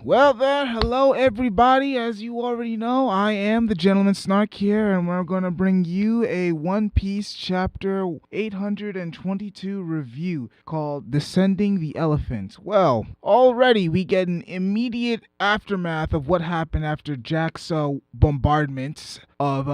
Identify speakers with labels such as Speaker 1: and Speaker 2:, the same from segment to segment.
Speaker 1: Well then, hello everybody. As you already know, I am the Gentleman Snark here, and we're going to bring you a One Piece chapter 822 review called Descending the Elephant. Well, already we get an immediate aftermath of what happened after Jack's bombardments of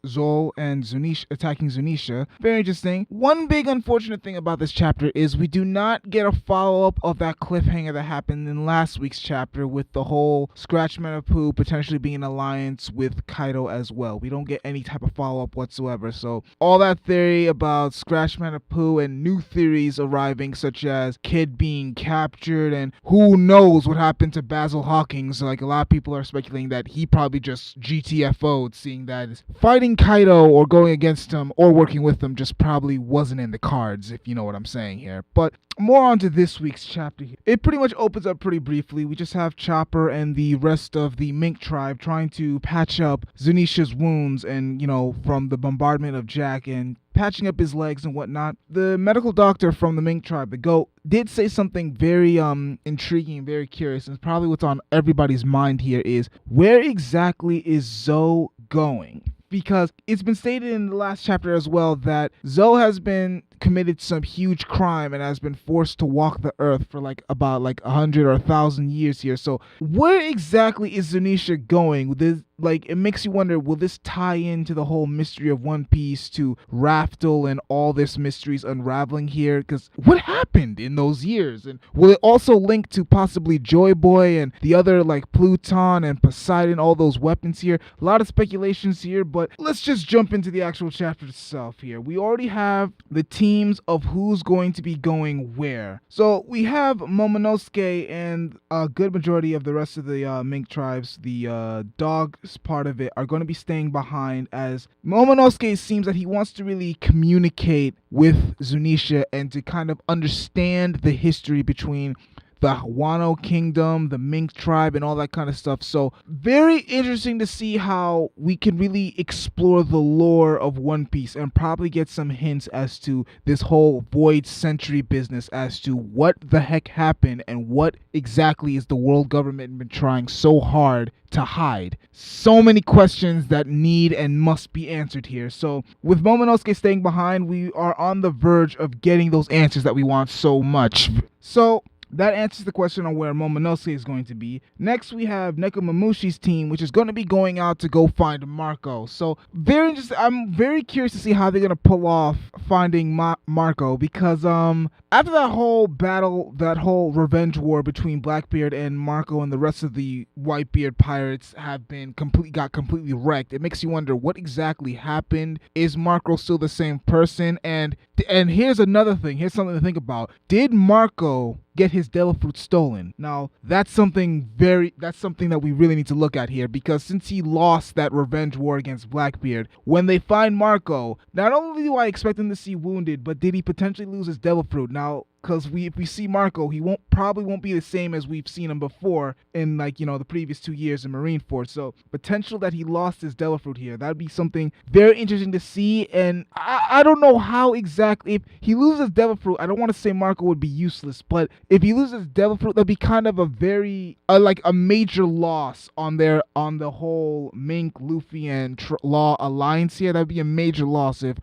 Speaker 1: Zol and Zunisha attacking Zunisha. Very interesting. One big unfortunate thing about this chapter is we do not get a follow-up of that cliffhanger that happened in last week's chapter with the whole Scratch Manapoo potentially being in alliance with Kaido as well. We don't get any type of follow-up whatsoever. So all that theory about Scratch Manapoo and new theories arriving, such as Kid being captured and who knows what happened to Basil Hawkins. Like, a lot of people are speculating that he probably just GTFO'd, seeing that fighting Kaido or going against him or working with him just probably wasn't in the cards, if you know what I'm saying here. But more on to this week's chapter here. It pretty much opens up pretty briefly. We just have Chopper and the rest of the Mink tribe trying to patch up Zunisha's wounds and, from the bombardment of Jack and patching up his legs and whatnot. The medical doctor from the Mink tribe, the goat, did say something very intriguing, very curious, and probably what's on everybody's mind here is, where exactly is Zoe going? Because it's been stated in the last chapter as well that Zoe has been committed some huge crime and has been forced to walk the earth for about 100 or 1,000 years here. So where exactly is Zunisha going? It makes you wonder, will this tie into the whole mystery of One Piece, to Raftel and all this mysteries unraveling here? Because what happened in those years? And will it also link to possibly Joy Boy and the other, Pluton and Poseidon, all those weapons here? A lot of speculations here, but let's just jump into the actual chapter itself here. We already have the teams of who's going to be going where. So we have Momonosuke and a good majority of the rest of the Mink tribes, the dogs part of it, are going to be staying behind, as Momonosuke seems that he wants to really communicate with Zunisha and to kind of understand the history between the Wano Kingdom, the Mink tribe, and all that kind of stuff. So very interesting to see how we can really explore the lore of One Piece and probably get some hints as to this whole Void Century business, as to what the heck happened and what exactly is the world government been trying so hard to hide. So many questions that need and must be answered here. So with Momonosuke staying behind, we are on the verge of getting those answers that we want so much. So that answers the question on where Momonosuke is going to be. Next, we have Nekomamushi's team, which is going to be going out to go find Marco. So very interesting. I'm very curious to see how they're going to pull off finding Marco, because after that whole battle, that whole revenge war between Blackbeard and Marco and the rest of the Whitebeard pirates got completely wrecked. It makes you wonder what exactly happened. Is Marco still the same person? And here's another thing. Here's something to think about. Did Marco get his devil fruit stolen? Now, that's something that we really need to look at here, because since he lost that revenge war against Blackbeard, when they find Marco, not only do I expect him to see wounded, but did he potentially lose his devil fruit? Now, because if we see Marco, he probably won't be the same as we've seen him before in the previous 2 years in Marineford. So potential that he lost his devil fruit here. That'd be something very interesting to see. And I don't know how exactly, if he loses devil fruit, I don't want to say Marco would be useless, but if he loses devil fruit, that'd be kind of a very a major loss on the whole Mink, Luffy, and Law alliance here. That'd be a major loss if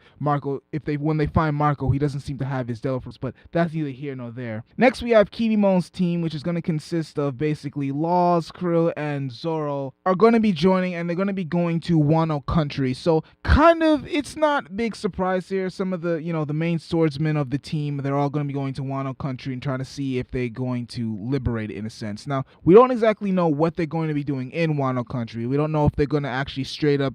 Speaker 1: when they find Marco, he doesn't seem to have his devil fruits. But that's neither here nor there. Next, we have Kinemon's team, which is going to consist of basically Laws, Krill, and Zoro, are going to be joining, and they're going to be going to Wano country. So kind of, it's not big surprise here. Some of the the main swordsmen of the team, they're all going to be going to Wano country and trying to see if they're going to liberate it, in a sense. Now, we don't exactly know what they're going to be doing in Wano country. We don't know if they're going to actually straight up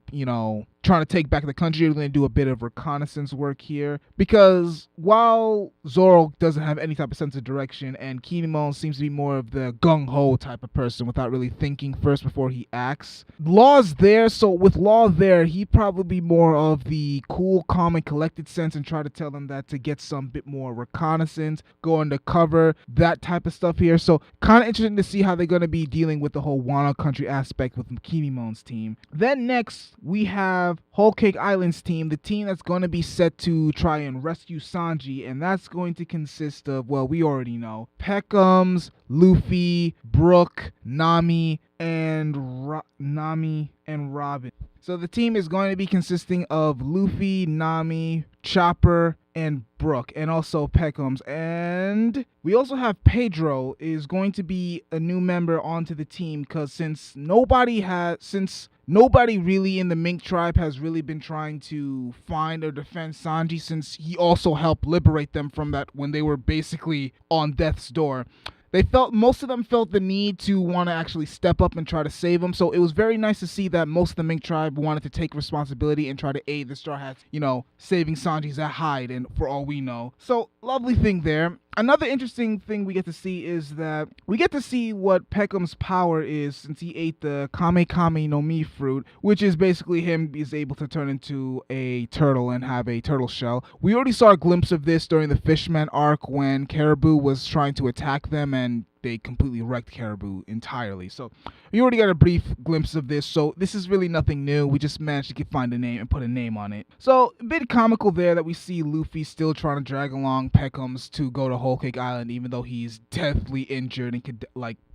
Speaker 1: trying to take back the country. We're going to do a bit of reconnaissance work here, because while Zoro doesn't have any type of sense of direction, and Kinemon seems to be more of the gung-ho type of person without really thinking first before he acts, Law's there. So with Law there, he'd probably be more of the cool, calm, and collected sense and try to tell them that to get some bit more reconnaissance, go undercover, that type of stuff here. So kind of interesting to see how they're going to be dealing with the whole Wano country aspect with Kinemon's team. Then next, we have have Whole Cake Island's team, the team that's going to be set to try and rescue Sanji, and that's going to consist of, well, we already know, Peckham's, Luffy, Brook, Nami, and Robin. So the team is going to be consisting of Luffy, Nami, Chopper, and Brook, and also Peckham's. And we also have Pedro is going to be a new member onto the team, because since nobody really in the Mink tribe has really been trying to find or defend Sanji, since he also helped liberate them from that when they were basically on death's door. Most of them felt the need to want to actually step up and try to save him. So it was very nice to see that most of the Mink tribe wanted to take responsibility and try to aid the Straw Hats, saving Sanji's hide, and for all we know. So lovely thing there. Another interesting thing we get to see is that we get to see what Peckham's power is, since he ate the Kame Kame no Mi fruit, which is basically him is able to turn into a turtle and have a turtle shell. We already saw a glimpse of this during the Fishman arc when Caribou was trying to attack them, and they completely wrecked Caribou entirely. So we already got a brief glimpse of this, so this is really nothing new. We just managed to find a name and put a name on it. So a bit comical there that we see Luffy still trying to drag along Peckham's to go to Whole Cake Island, even though he's deathly injured and could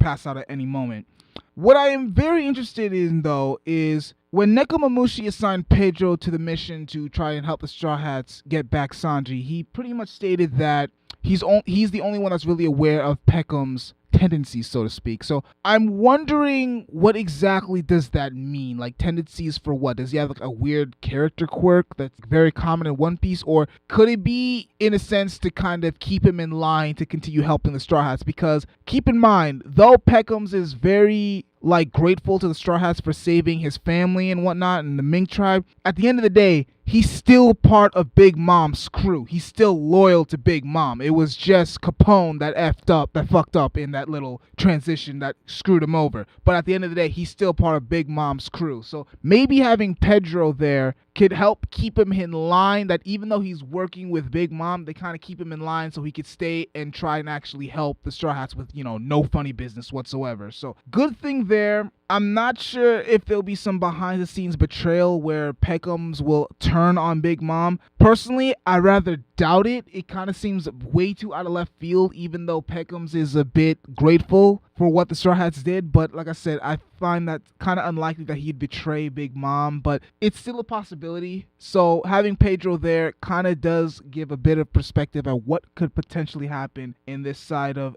Speaker 1: pass out at any moment. What I am very interested in, though, is when Nekomamushi assigned Pedro to the mission to try and help the Straw Hats get back Sanji, he pretty much stated that he's the only one that's really aware of Peckham's tendencies, so to speak. So I'm wondering, what exactly does that mean? Tendencies for what? Does he have a weird character quirk that's very common in One Piece? Or could it be, in a sense, to kind of keep him in line to continue helping the Straw Hats? Because keep in mind, though Peckham's is very grateful to the Straw Hats for saving his family and whatnot and the Mink tribe, at the end of the day, he's still part of Big Mom's crew. He's still loyal to Big Mom. It was just Capone that fucked up in that little transition that screwed him over. But at the end of the day, he's still part of Big Mom's crew. So maybe having Pedro there could help keep him in line, that even though he's working with Big Mom, they kind of keep him in line so he could stay and try and actually help the Straw Hats with, no funny business whatsoever. So good thing there. I'm not sure if there'll be some behind the scenes betrayal where Peckham's will turn on Big Mom. Personally, I rather doubt it. It kind of seems way too out of left field, even though Peckham's is a bit grateful for what the Straw Hats did. But like I said, I find that kind of unlikely that he'd betray Big Mom, but it's still a possibility. So having Pedro there kind of does give a bit of perspective at what could potentially happen in this side of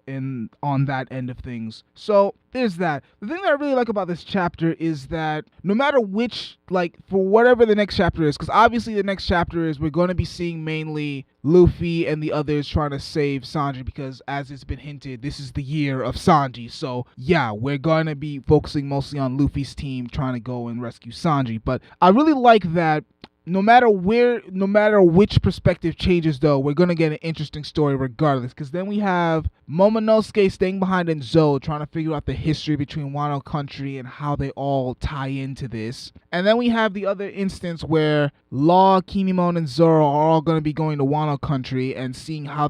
Speaker 1: on that end of things. So there's that. The thing that I really like about this chapter is that no matter which, for whatever the next chapter is, because obviously the next chapter is we're going to be seeing mainly Luffy and the others trying to save Sanji, because as it's been hinted, this is the year of Sanji. So yeah, we're going to be focusing mostly on Luffy's team trying to go and rescue Sanji. But I really like that no matter which perspective changes, though, we're going to get an interesting story regardless. Because then we have Momonosuke staying behind in Zou, trying to figure out the history between Wano Country and how they all tie into this. And then we have the other instance where Law, Kinemon, and Zoro are all going to be going to Wano Country and seeing how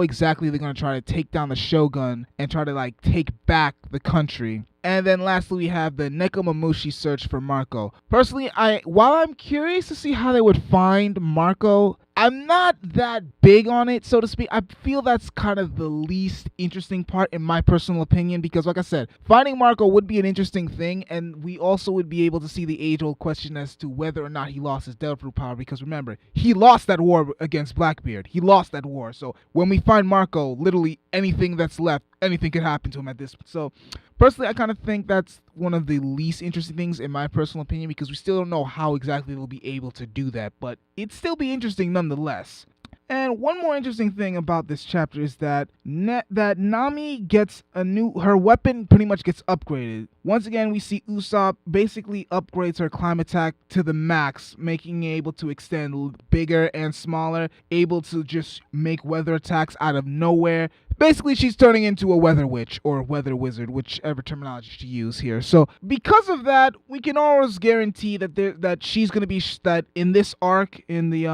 Speaker 1: exactly they're going to try to take down the Shogun and try to take back the country. And then lastly, we have the Nekomamushi search for Marco. Personally, while I'm curious to see how they would find Marco, I'm not that big on it, so to speak. I feel that's kind of the least interesting part in my personal opinion, because like I said, finding Marco would be an interesting thing, and we also would be able to see the age-old question as to whether or not he lost his Devil Fruit power, because remember, he lost that war against Blackbeard. He lost that war, so when we find Marco, literally anything that's left, anything could happen to him at this point. So personally, I kind of think that's one of the least interesting things in my personal opinion, because we still don't know how exactly they'll be able to do that, but it'd still be interesting nonetheless. And one more interesting thing about this chapter is that Nami gets her weapon pretty much gets upgraded. Once again, we see Usopp basically upgrades her climb attack to the max, making it able to extend bigger and smaller, able to just make weather attacks out of nowhere, basically she's turning into a weather witch or weather wizard, whichever terminology to use here. So because of that, we can always guarantee that she's gonna be that in this arc, in the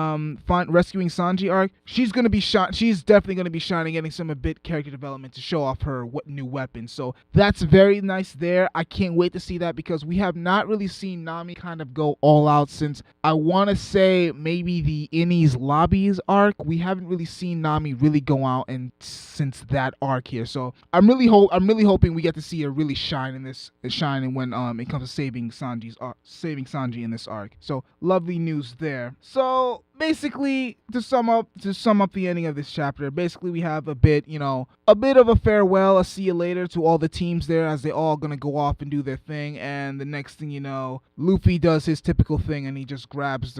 Speaker 1: rescuing Sanji arc, she's gonna be shot. She's definitely gonna be shining, getting some a bit character development to show off her new weapon. So that's very nice there. I can't wait to see that because we have not really seen Nami kind of go all out since, I want to say, maybe the Innie's Lobbies arc. We haven't really seen Nami really go out and since that arc here. So I'm really hoping we get to see her really shine in this when it comes to saving Sanji in this arc. So lovely news there. So basically, to sum up the ending of this chapter, basically we have a bit of a farewell, a see you later to all the teams there as they all gonna go off and do their thing, and the next thing you know, Luffy does his typical thing and he just grabs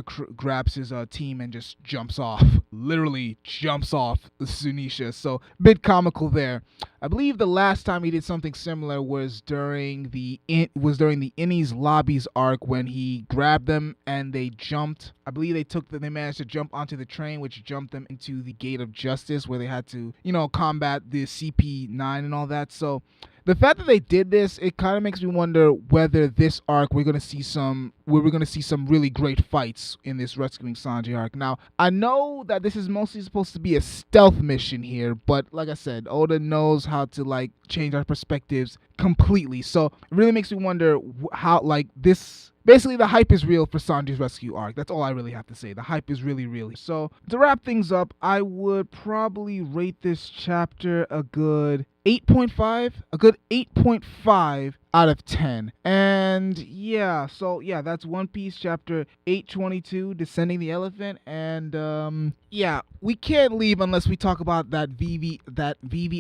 Speaker 1: his team and just jumps off. Literally jumps off the Sunisha. So bit comical there. I believe the last time he did something similar was during the Innie's Lobbies arc when he grabbed them and they jumped. I believe they managed to jump onto the train, which jumped them into the Gate of Justice, where they had to, combat the CP9 and all that. So the fact that they did this, it kind of makes me wonder whether this arc we're gonna see some really great fights in this rescuing Sanji arc. Now, I know that this is mostly supposed to be a stealth mission here, but like I said, Oda knows how to change our perspectives completely. So it really makes me wonder how this. Basically, the hype is real for Sanji's rescue arc. That's all I really have to say. The hype is really real. So, to wrap things up, I would probably rate this chapter a good 8.5. A good 8.5 out of 10. And yeah, that's One Piece chapter 822, Descending the Elephant. And yeah, we can't leave unless we talk about that Vivi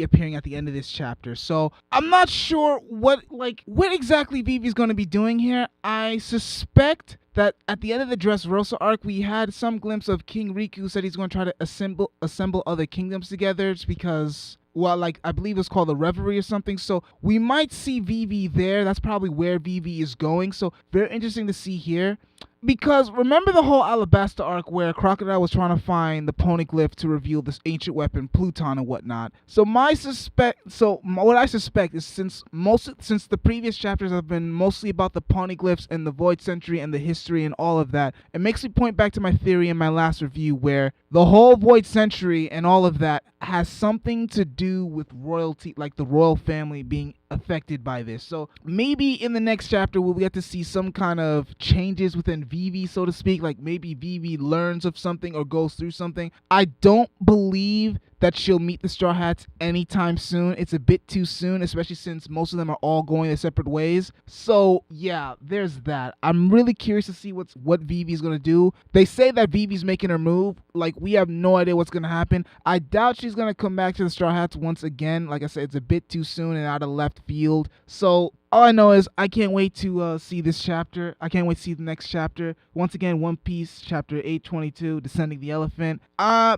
Speaker 1: appearing at the end of this chapter. So I'm not sure what exactly Vivi's going to be doing here. I suspect that at the end of the Dressrosa arc, we had some glimpse of King Riku said he's going to try to assemble other kingdoms together, just because, well, I believe it's called the Reverie or something. So we might see Vivi there. That's probably where Vivi is going. So very interesting to see here. Because remember the whole Alabasta arc where Crocodile was trying to find the poneglyph to reveal this ancient weapon, Pluton and whatnot. So what I suspect is since the previous chapters have been mostly about the poneglyphs and the Void Century and the history and all of that, it makes me point back to my theory in my last review where the whole Void Century and all of that has something to do with royalty, like the royal family being affected by this. So maybe in the next chapter we'll get to see some kind of changes within Vivi, so to speak. Like maybe Vivi learns of something or goes through something. I don't believe that she'll meet the Straw Hats anytime soon. It's a bit too soon, especially since most of them are all going their separate ways. So yeah, there's that. I'm really curious to see what Vivi's gonna do. They say that Vivi's making her move. We have no idea what's gonna happen. I doubt she's gonna come back to the Straw Hats once again. Like I said, it's a bit too soon and out of left field. So all I know is I can't wait to see this chapter. I can't wait to see the next chapter. Once again, One Piece chapter 822, Descending the Elephant.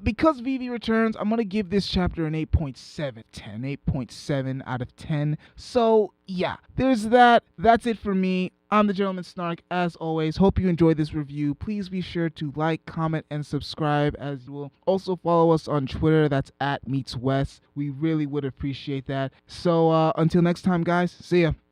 Speaker 1: Because Vivi returns, I'm gonna give this chapter an 8.7 out of 10. So yeah, there's that. That's it for me. I'm the Gentleman Snark, as always. Hope you enjoyed this review. Please be sure to like, comment, and subscribe, as you will also follow us on Twitter. That's @MeetsWest. We really would appreciate that. So until next time, guys, see ya.